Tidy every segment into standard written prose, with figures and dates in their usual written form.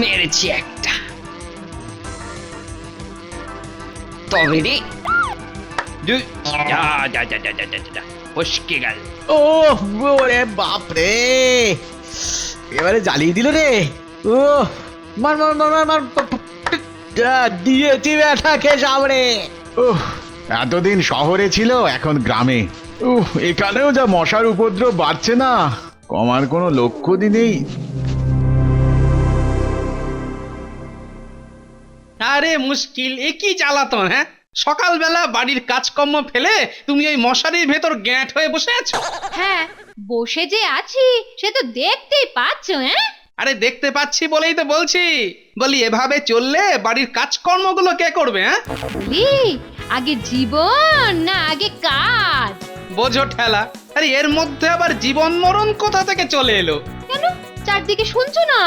মেরেছি একটা, তবে রে যা যা যা যা যা যা যা, ফসকে গেল। ও ওরে বাপ রে, এবারে জ্বালিয়ে দিল রে। ও মার মার মার মার মার, দিয়েছি ব্যাটাকে সামনে। এতদিন শহরে ছিল, এখন গ্রামে। এখানেও যা মশার উপদ্রব বাড়ছে না, কমার কোনো লক্ষ্য নেই। আরে মুশকিল, এ কি জ্বালাতন! হ্যাঁ, সকালবেলা বাড়ির কাজকর্ম ফেলে তুমি ওই মশারির ভেতর গ্যাঁট হয়ে বসে আছো। হ্যাঁ, বসে যে আছি সে তো দেখতেই পাচ্ছ। হ্যাঁ, আরে দেখতে পাচ্ছি বলেই তো বলছি, বলি এভাবে চললে বাড়ির কাজকর্মগুলো কে করবে? হ্যাঁ, বলি আগে জীবন না আগে কাজ? বোঝো ঠেলা। আরে এর মধ্যে আবার জীবন মরণ কোথা থেকে চলে এলো? কেন, চারদিকে শুনছো না?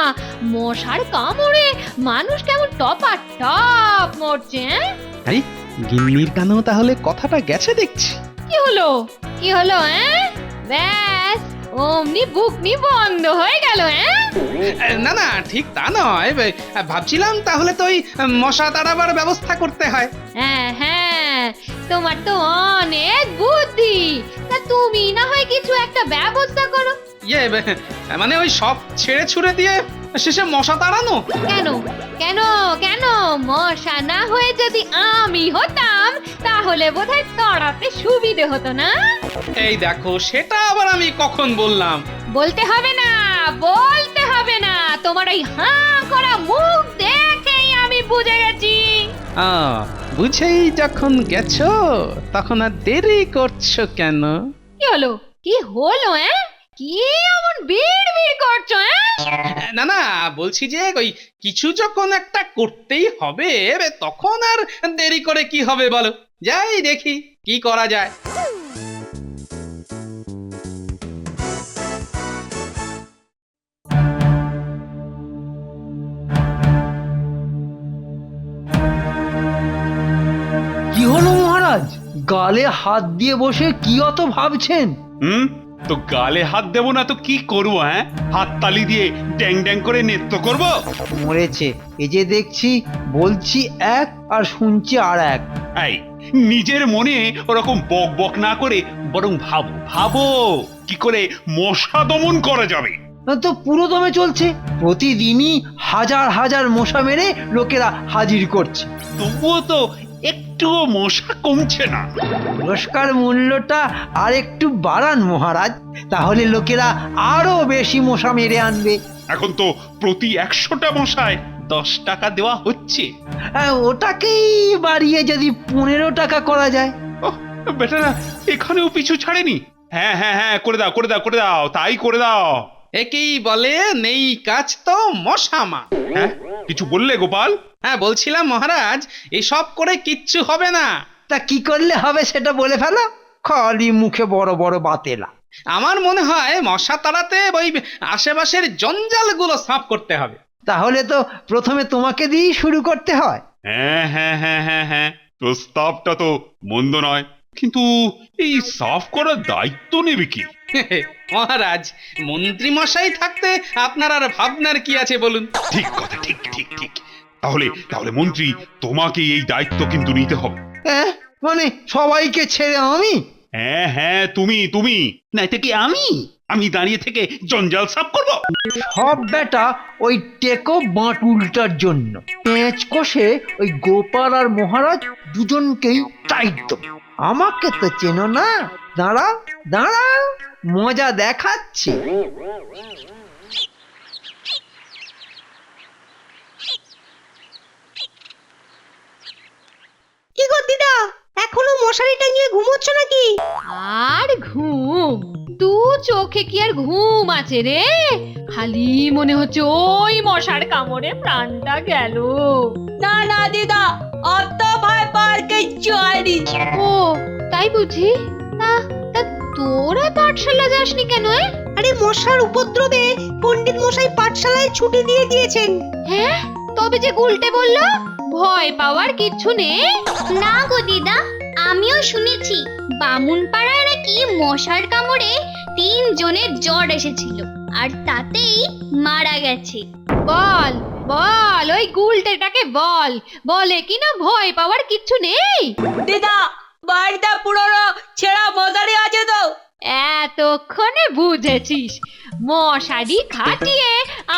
মশার কামড়ে মানুষ কেমন টপা টপ মরছে। হ্যাঁ, আরে গিন্নির কানেও তাহলে কথাটা গেছে দেখছি। কি হলো কি হলো? হ্যাঁ, ব্যাস অমনি বুকনি বন্ধ হয়ে গেল। হ্যাঁ, না না, ঠিক তা নয়, ভাবছিলাম তাহলে তো ওই মশা তাড়াবার ব্যবস্থা করতে হয়। হ্যাঁ হ্যাঁ, তোমার তো অনেক বুদ্ধি। তা তুমি না হয় কিছু একটা ব্যবস্থা করো। মানে ওই সব ছেড়ে ছুড়ে দিয়ে শেষে মশা তাড়ানো? কেন কেন কেন, মশা না হয়ে যদি আমি হতাম তাহলে বোধহয় তাড়াতে সুবিধে হতো না? এই দেখো, সেটা আবার আমি কখন বললাম? বলতে হবে না, বলতে হবে না, তোমার ওই হাঁ করা মুখ দেখেই আমি বুঝে গেছি। বুঝেই যখন গেছো তখন আর দেরি করছো কেন? কি হলো কি হলো? কি এমন বিড় বিড় করছো? না না, বলছি যে ওই কিছু যখন একটা করতেই হবে, তখন আর দেরি করে কি হবে বলো? যাই দেখি কি করা যায়। কি হলো মহারাজ, গালে হাত দিয়ে বসে কি অত ভাবছেন? তো গালে হাত দেবো না তো কি করবো? হ্যাঁ, হাত তালি দিয়ে ড্যাং ড্যাং করে নৃত্য করবো? মরেছে, এই যে দেখছি বলছি এক আর শুনছি আর এক। এই, নিজের মনে ওরকম বক বক না করে বরং ভাবো ভাবো কি করে মশা দমন করা যাবে। তো পুরো দমে চলছে, প্রতিদিনই হাজার হাজার মশা মেরে লোকেরা হাজির করছে। তবুও তো একটুও মশা কমছে না। পুরস্কার মূল্যটা আর একটু বাড়ান মহারাজ, তাহলে লোকেরা আরো বেশি মশা মেরে আনবে। এখন তো প্রতি 100টা মশায় 10 টাকা দেওয়া হচ্ছে। ওটাকেই বাড়িয়ে যদি 15 টাকা করা যায়। ওহ, বেটারা এখানেও পিছু ছাড়েনি। হ্যাঁ হ্যাঁ হ্যাঁ, করে দাও করে দাও করে দাও, তাই করে দাও। একেই বলে নেই কাজ তো মশামা। হ্যাঁ, কিছু বললে গোপাল? হ্যাঁ, বলছিলাম মহারাজ, এসব করে কিচ্ছু হবে না। তা কি করলে হবে সেটা বলে ফেলো, খালি মুখে বড় বড় বাতেলা। আমার মনে হয় মশা তাড়াতে ওই আশেপাশের জঞ্জালগুলো সাফ করতে হবে। তাহলে তো প্রথমে তোমাকে দিয়েই শুরু করতে হয়। হ্যাঁ হ্যাঁ হ্যাঁ হ্যাঁ হ্যাঁ, প্রস্তাবটা তো মন্দ নয়, কিন্তু এই সাফ করার দায়িত্ব নেবে কি? মহারাজ, মন্ত্রী মশাই থাকতে আপনার আর ভাবনার কি আছে বলুন? ঠিক কথা, ঠিক ঠিক ঠিক। তাহলে তাহলে মন্ত্রী, তোমাকে এই দায়িত্ব কিন্তু নিতে হবে। মানে সবাইকে ছেড়ে আমি? হ্যাঁ হ্যাঁ, তুমি তুমি, না এটা কি আমি দাঁড়িয়ে থেকে জঞ্জাল সাফ করব? সব বেটা ওই টেকো বাঁটুলটার জন্য পেঁচ কষে ওই গোপাল আর মহারাজ দুজনকেই টাইট দেবো। আমাকে তো চেনো না, দাঁড়াও দাঁড়াও, মজা দেখাচ্ছি। কি গো দিদা, এখনো মশারি টাঙিয়ে ঘুমোচ্ছ নাকি? আর ঘুম? দু চোখে কি আর ঘুম আছে রে? খালি মনে হচ্ছে ওই মশার কামড়ে প্রাণটা গেল। না না দিদা, অত ভয় পাওয়ার কিচ্ছু হয়নি। ও তাই বুঝি? তা তা তোরা পাঠশালা যাসনি কেন? আরে মশার উপদ্রবে পণ্ডিত মশাই পাঠশালায় ছুটি দিয়ে দিয়েছেন। হ্যাঁ, তবে যে উল্টে বললো ভয় পাওয়ার কিচ্ছু নেই। না গো দিদা, আমিও শুনেছি বামুন পাড়ায় নাকি মশার কামড়ে 3 জনের জ্বর এসেছিল আর তাতেই মারা গেছে। বল বল ওই গুলটেটাকে বল, বলে কিনা ভয় পাওয়ার কিচ্ছু নেই। দিদা বাড়িতে পুরনো ছেঁড়া মশারি আছে তো? এতক্ষণে বুঝেছিস, মশারি খাটিয়ে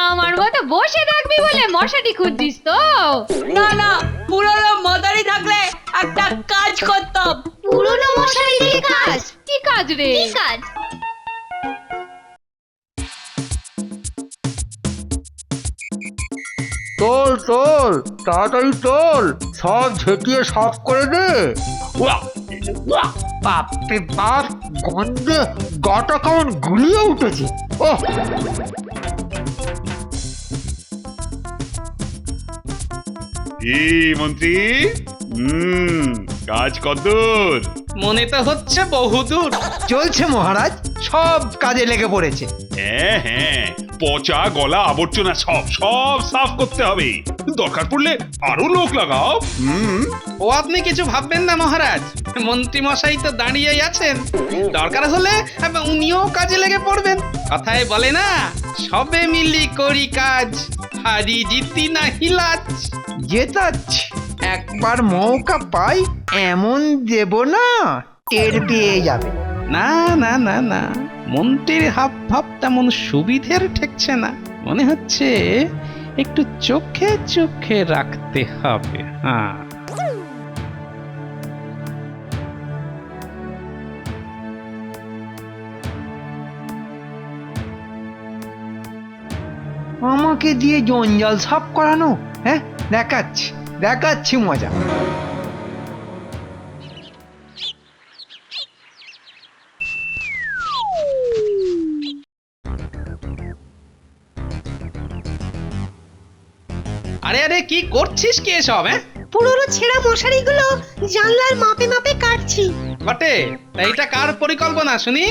আমার মতো বসে থাকবি বলে মশারি খুঁজছিস তো? না না, পুরনো মশারি থাকলে একটা কাজ করতাম। পুরনো মশারি দিয়ে কাজ? কি কাজ রে? কি কাজ? তোল তোল, তাড়াতাড়ি তোল, সব ঝেঁটিয়ে সাফ করে দে। বাপরে বাপ, গন্ধে গাটা কেমন গুলিয়ে উঠেছে। ওহ, মন্ত্রী, কাজ কতদূর? মনে তো হচ্ছে বহুদূর। চলছে মহারাজ, সব কাজে লেগে পড়েছে। হ্যাঁ হ্যাঁ, পচা গলা আবর্জনা সব সব সাফ করতে হবে। দরকার পড়লে আরো লোক লাগাও। ও আপনি কিছু ভাববেন না মহারাজ, মন্ত্রী মশাই তো দাঁড়িয়েই আছেন, দরকার হলে উনিও কাজে লেগে পড়বেন। কথায় বলে না, সবে মিলি করি কাজ, হারি জিতি না হিলাজ। জেতাচ্ছি, একবার মৌকা পাই এমন দেব না, টের পেয়ে যাবে। না না না না, মন্ত্রীর হাব ভাব তেমন সুবিধের ঠেকছে না, মনে হচ্ছে একটু চোখে চোখে রাখতে হবে। হ্যাঁ, আমাকে দিয়ে জঞ্জাল সাফ করানো? হ্যাঁ, দেখাচ্ছি দেখাচ্ছি মজা। আরে আরে কি করছিস কি এসব? হ্যাঁ পুরনো ছেঁড়া মশারিগুলো জানলার মাপে মাপে কাটছি। বটে, তা এটা কার পরিকল্পনা শুনি?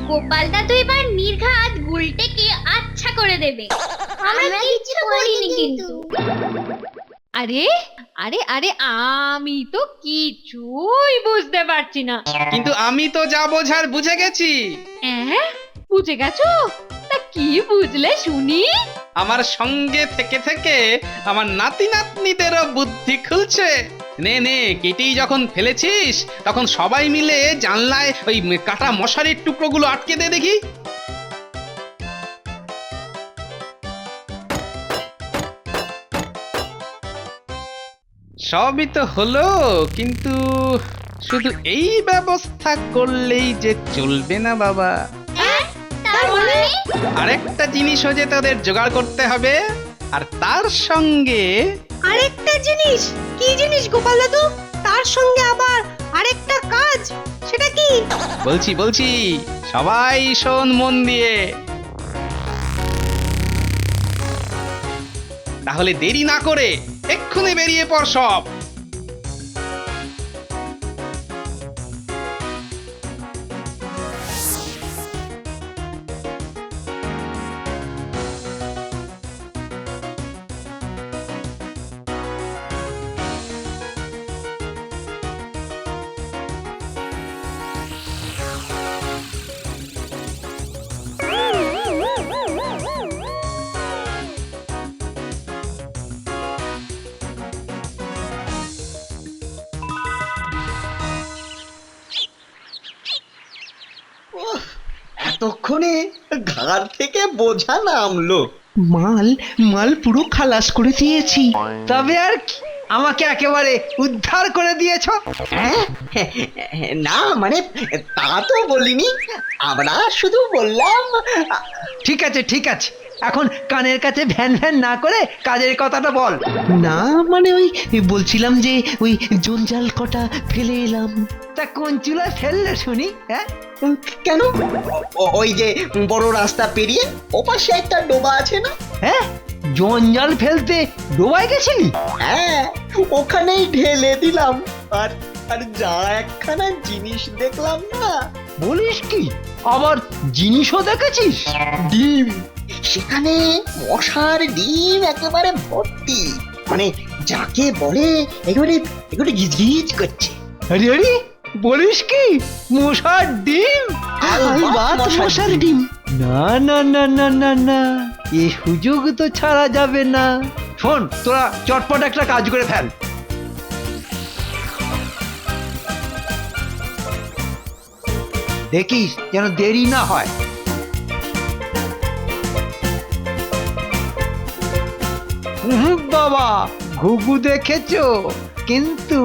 গোপালদা তো এবার নির্ঘাত গুলটেকে আচ্ছা করে দেবে। আমরা কিচ্ছু করিনি কিন্তু। আরে আরে আরে, আমি তো কিছুই বুঝতে পারছি না। কিন্তু আমি তো যা বোঝার বুঝে গেছি। বুঝে গেছো? তা কি বুঝলে শুনি? আমার সঙ্গে থেকে থেকে আমার নাতি নাতনিদেরও বুদ্ধি খুলছে। নে নে, কেটে যখন ফেলেছিস তখন সবাই মিলে জানলায় ওই কাটা মশারির টুকরোগুলো আটকে দে দেখি। সবই তো হলো, কিন্তু শুধু এই ব্যবস্থা করলেই যে চলবে না বাবা। তার মানে আরেকটা জিনিসও যে তাদের জোগাড় করতে হবে, আর তার সঙ্গে আরেকটা জিনিস? কি জিনিস গোপাল দাদু? তার সঙ্গে আবার আরেকটা কাজ, সেটা কি? বলছি বলছি, সবাই শোন মন দিয়ে। তাহলে দেরি না করে এক্ষুনি বেরিয়ে পড় সব। এতক্ষণে ঘাড় থেকে বোঝা নামলো। মাল মাল পুরো খালাস করে দিয়েছি। তবে আর কি, আমাকে একেবারে উদ্ধার করে দিয়েছো। হ্যাঁ, না মানে তা তো বলিনি, আমরা শুধু বললাম। ঠিক আছে ঠিক আছে, এখন কানের কাছে ভ্যান ভ্যান না করে কাজের কথাটা বল। না মানে ওই বলছিলাম যে ওই জঞ্জাল কটা ফেলে এলাম। তা কোন চুলায় ফেললে শুনি? হ্যাঁ কেন? ওই যে বড় রাস্তা পেরিয়ে ওপাশে একটা ডোবা আছে না? হ্যাঁ, জঞ্জাল ফেলতে ডোবায় গেছিলি? হ্যাঁ, ওখানেই ঢেলে দিলাম। আর আর যা একখানা জিনিস দেখলাম না। বলিস কি, আবার জিনিসও দেখেছিস? ডিম, সেখানে মশার ডিম একেবারে ভর্তি, মানে যাকে বলে একেবারে একেবারে গিজগিজ করছে। আরে আরে, বলিস কি, মশার ডিম? আলবাত মশার ডিম? না না না না না না, এই সুযোগ তো ছাড়া যাবে না। শোন, তোরা চটপট একটা কাজ করে ফেল। দেখিস যেন দেরি না হয়। বাবা, ঘুঘু দেখেছো, কিন্তু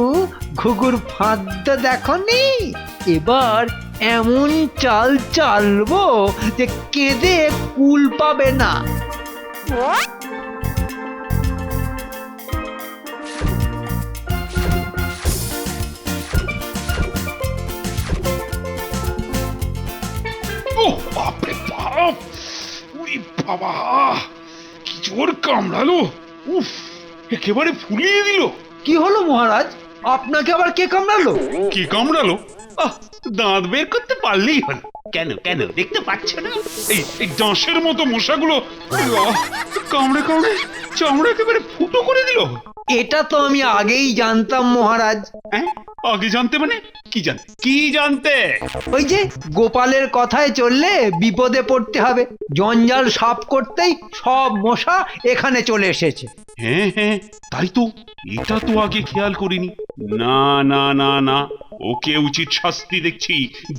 ঘুঘুর ফাঁদটা দেখনি? এবার এমন চাল চালবো যে কেঁদে কুল পাবে না। ও বাপরে বাপ, উরি বাবা, কি জোর কামড়ালো! উফ, একেবারে ফুলিয়ে দিল। কি হলো মহারাজ, আপনাকে আবার কে কামড়ালো? কি কামড়ালো? আহ, দাঁত বের করতে পারলেই হলো। কেন কেন দেখতে পাচ্ছ না? এই ডাঁশের মতো মশাগুলো কামড়ে কামড়ে চামড়া একেবারে ফুটো করে দিল। এটা তো আমি আগেই জানতাম মহারাজ। হ্যাঁ, আগে জানতে মানে কি জানতে? কি জানতে? ওই যে গোপালের কথায় চললে বিপদে পড়তে হবে, জঞ্জাল সাফ করতেই সব মশা এখানে চলে এসেছে। হ্যাঁ হ্যাঁ, তাই তো, এটা তো আগে খেয়াল করিনি। না না না না, ওকে উচিত শাস্তি দেখছি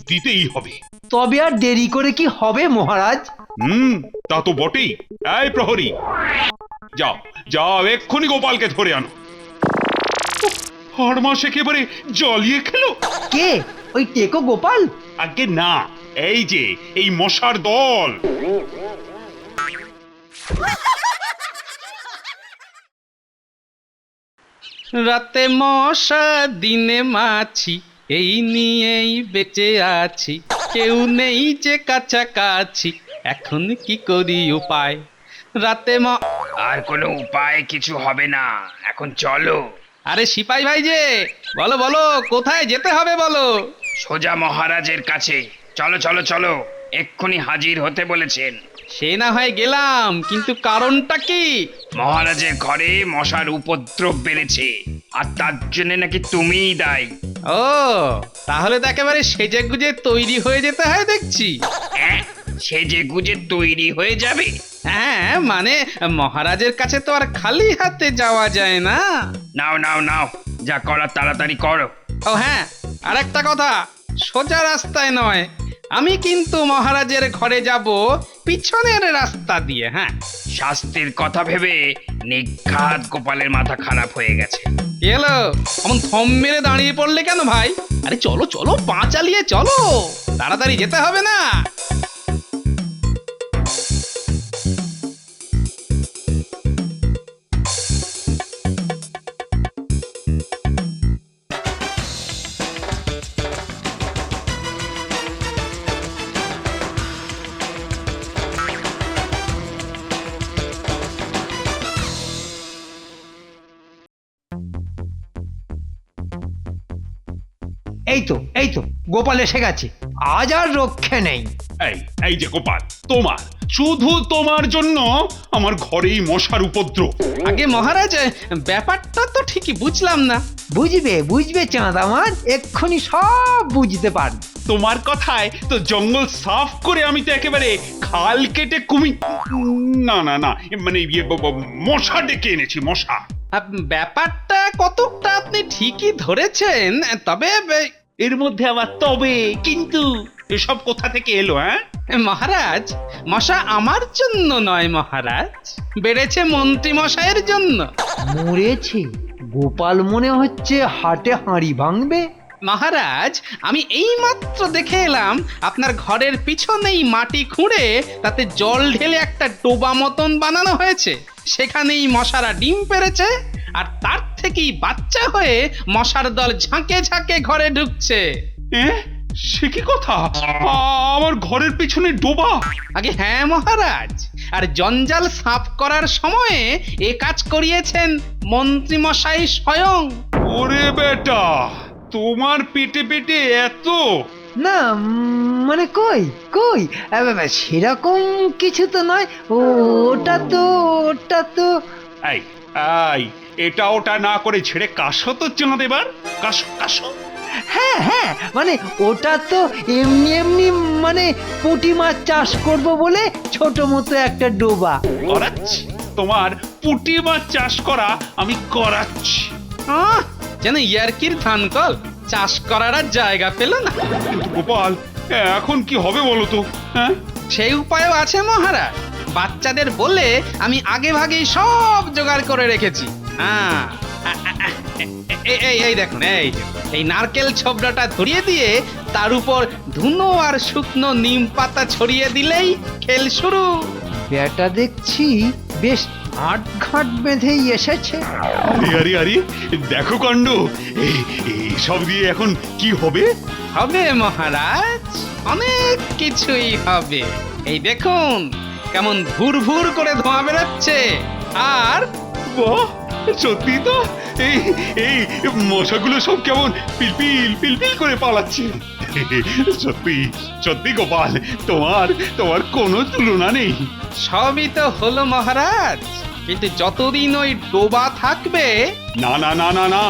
দিতেই হবে। তবে আর দেরি করে কি হবে মহারাজ? তা তো বটেই। এই প্রহরী, যাও যাও, এক্ষুনি গোপালকে ধরে আনো। হাড় মাস একেবারে জ্বালিয়ে খেলো। কে? ওই টেকো গোপাল? আগে না, এই যে এই মশার দল। রাতে মশা দিনে মাছি, এই নিয়েই বেঁচে আছি। কেউ নেই যে কাছাকাছি, এখন কি করি উপায়? রাতে আর কোনো উপায় কিছু হবে না, এখন চলো। আরে সিপাই ভাই যে, বলো বলো, কোথায় যেতে হবে বলো। সোজা মহারাজের কাছে চলো চলো চলো, এক্ষুনি হাজির হতে বলেছেন। সে না হয় গেলাম, কিন্তু কারণটা কি? মহারাজের ঘরে মশার উপদ্রব বেড়েছে, আর তার জন্য নাকি তুমিই দায়ী। ও, তাহলে তো একেবারে সেজে গুজে তৈরি হয়ে যেতে হয় দেখছি। হ্যাঁ, সেজে গুজে তৈরি হয়ে যাবে? হ্যাঁ, মানে মহারাজের কাছে তো আর খালি হাতে যাওয়া যায় না। নাও নাও নাও, যা করার তাড়াতাড়ি করো। ও হ্যাঁ, আর একটা কথা, সোজা রাস্তায় নয়, আমি কিন্তু মহারাজের ঘরে যাব পিছনের রাস্তা দিয়ে। হ্যাঁ, শাস্তির কথা ভেবে নিঘাত গোপালের মাথা খারাপ হয়ে গেছে। কি হলো, এমন থম মেরে দাঁড়িয়ে পড়লে কেন ভাই? আরে চলো চলো, পা চালিয়ে চলো, তাড়াতাড়ি যেতে হবে না? এই তো গোপাল এসে গেছে, আজ আর রক্ষে নেই। এই এই যে গোপাল, তোমার, শুধু তোমার জন্য আমার ঘরেই মশার উপদ্রব। আগে মহারাজ, ব্যাপারটা তো ঠিকই বুঝলাম না। বুঝবে চাঁদ আমার, এক্ষুনি সব বুঝতে পারবে। তোমার কথায় তো জঙ্গল সাফ করে আমি তো একেবারে খাল কেটে না না না, মানে মশা ডেকে এনেছি, মশা। ব্যাপারটা কতটা আপনি ঠিকই ধরেছেন, তবে এর মধ্যে আবার তবে কিন্তু এসব কোথা থেকে এলো? হ্যাঁ মহারাজ, মশা আমার জন্য নয় মহারাজ, বেড়েছে মন্ত্রী মশাইয়ের জন্য। মরেছে? গোপাল মনে হচ্ছে হাটে হাঁড়ি ভাঙবে। মহারাজ, আমি এইমাত্র দেখে এলাম আপনার ঘরের পিছনেই মাটি খুঁড়ে তাতে জল ঢেলে একটা ডোবা মতন বানানো হয়েছে, সেখানেই মশারা ডিম পেড়েছে, আর তার থেকেই বাচ্চা হয়ে মশার দল ঝাঁকে ঝাঁকে ঘরে ঢুকছে। সে কি কথা? আমার ঘরের পিছনে ডোবা? আগে হ্যাঁ মহারাজ, আর জঞ্জাল সাফ করার সময়ে এ কাজ করিয়েছেন মন্ত্রী মশাই স্বয়ং। ওরে বেটা, তোমার পেটে পেটে এত? না মানে কই কই, সেরকম কিছু তো নয়। ওটা তো এই এই, এটা ওটা না করে ছেড়ে কাশো তো চাঁদ, এবার কাশো কাশো। হ্যাঁ, মানে ওটা তো এমনি মানে পুঁটি মাছ চাষ করব বলে ছোট মতো একটা ডোবা। করাচ্ছি তোমার পুঁটি মাছ চাষ করা আমি করাচ্ছি। যেন ইয়ারকির ধান কল, চাষ করার আর জায়গা পেল না। কিন্তু গোপাল, এখন কি হবে বলো তো? হ্যাঁ, সেই উপায়ও আছে মহারাজ। বাচ্চাদের বলে আমি আগে ভাগেই সব জোগাড় করে রেখেছি। হ্যাঁ, এই দেখুন, এই নারকেল ছোবড়াটা ধরিয়ে দিয়ে তার উপর ধুনো আর শুকনো নিম পাতা ছড়িয়ে দিলেই খেল শুরু। বেটা দেখছি বেশ আট ঘাট বেঁধেই এসেছে। আরে আরে আরে, দেখো কাণ্ড। এই সব দিয়ে এখন কি হবে? হবে মহারাজ, অনেক কিছুই হবে। এই দেখুন কেমন ভুর ভুর করে ধোঁয়া বেরোচ্ছে। আর বাহ, সত্যি তো, এই এই মশাগুলো সব কেমন পিলপিল পিলপিল করে পালাচ্ছে। সত্যি সত্যি গোপাল, তোমার তোমার কোনো তুলনা নেই। সবই তো হলো মহারাজ, কিন্তু যতদিন ওই ডোবা থাকবে। না না না না না,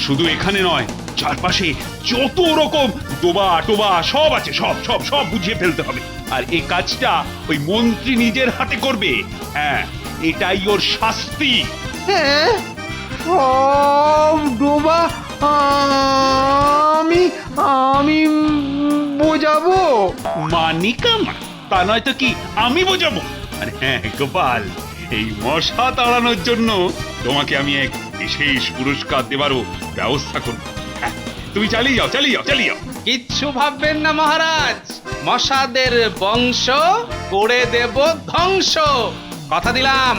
শুধু এখানে নয়, চারপাশে যত রকম ডোবা টোবা সব আছে, সব সব সব বুঝিয়ে ফেলতে হবে। আর এই কাজটা ওই মন্ত্রী নিজের হাতে করবে। হ্যাঁ, এটাই ওর শাস্তি। হ্যাঁ, সব ডোবা আমি আমি বোঝাবো। মানিকামা, তা নয় তো কি আমি বোঝাবো? আর হ্যাঁ গোপাল, এই মশা তাড়ানোর জন্য তোমাকে আমি এক বিশেষ পুরস্কার দেবারও ব্যবস্থা করব। হ্যাঁ, তুমি চালিয়ে যাও চালিয়ে যাও চালিয়ে যাও। কিচ্ছু ভাববেন না মহারাজ, মশাদের বংশ করে দেব ধ্বংস। কথা দিলাম।